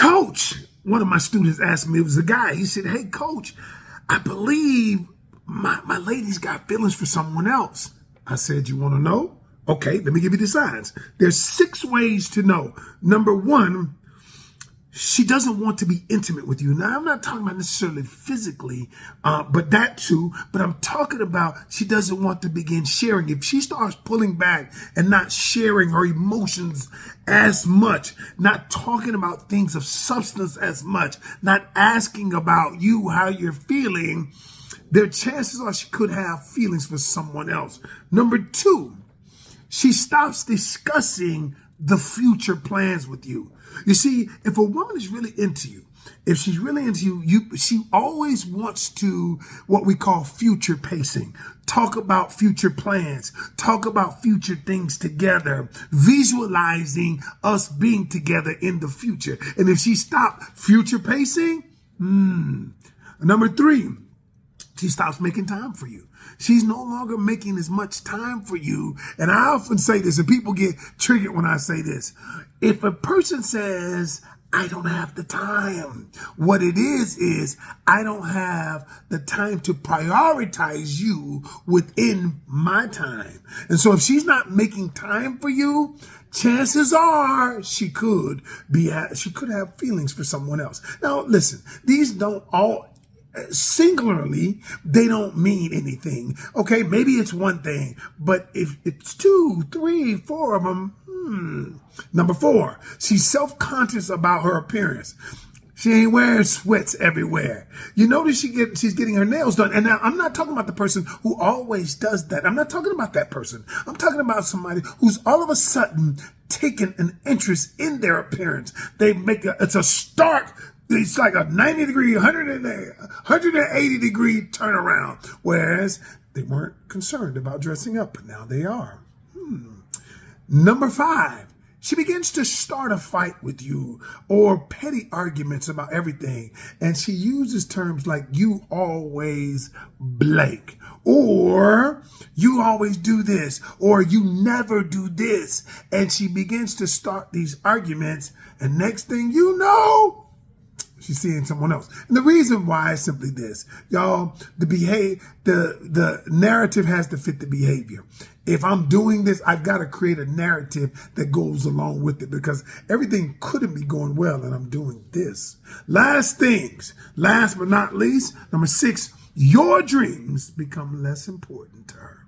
Coach, one of my students asked me, it was a guy, he said, hey, coach, I believe my lady's got feelings for someone else. I said, you want to know? Okay, let me give you the signs. There's 6 ways to know. Number 1, she doesn't want to be intimate with you. Now, I'm not talking about necessarily physically, but that too. But I'm talking about she doesn't want to begin sharing. If she starts pulling back and not sharing her emotions as much, not talking about things of substance as much, not asking about you, how you're feeling, their chances are she could have feelings for someone else. Number 2, she stops discussing the future plans with you. You see, if a woman is really into you, if she's really into you, she always wants to, what we call future pacing, talk about future plans, talk about future things together, visualizing us being together in the future. And if she stopped future pacing, Number 3, she stops making time for you. She's no longer making as much time for you. And I often say this, and people get triggered when I say this. If a person says, I don't have the time, what it is I don't have the time to prioritize you within my time. And so if she's not making time for you, chances are she could have feelings for someone else. Now, listen, these don't all singularly, they don't mean anything. Okay, maybe it's one thing, but if it's 2, 3, 4 of them, Number 4, she's self-conscious about her appearance. She ain't wearing sweats everywhere. You notice she's getting her nails done. And now I'm not talking about the person who always does that. I'm not talking about that person. I'm talking about somebody who's all of a sudden taken an interest in their appearance. It's a stark, it's like a 90 degree, 180 degree turnaround. Whereas they weren't concerned about dressing up, but now they are. Number 5, she begins to start a fight with you or petty arguments about everything. And she uses terms like you always blank, or you always do this, or you never do this. And she begins to start these arguments. And next thing you know, she's seeing someone else. And the reason why is simply this, y'all, the narrative has to fit the behavior. If I'm doing this, I've got to create a narrative that goes along with it, because everything couldn't be going well and I'm doing this. Last but not least, number 6, your dreams become less important to her.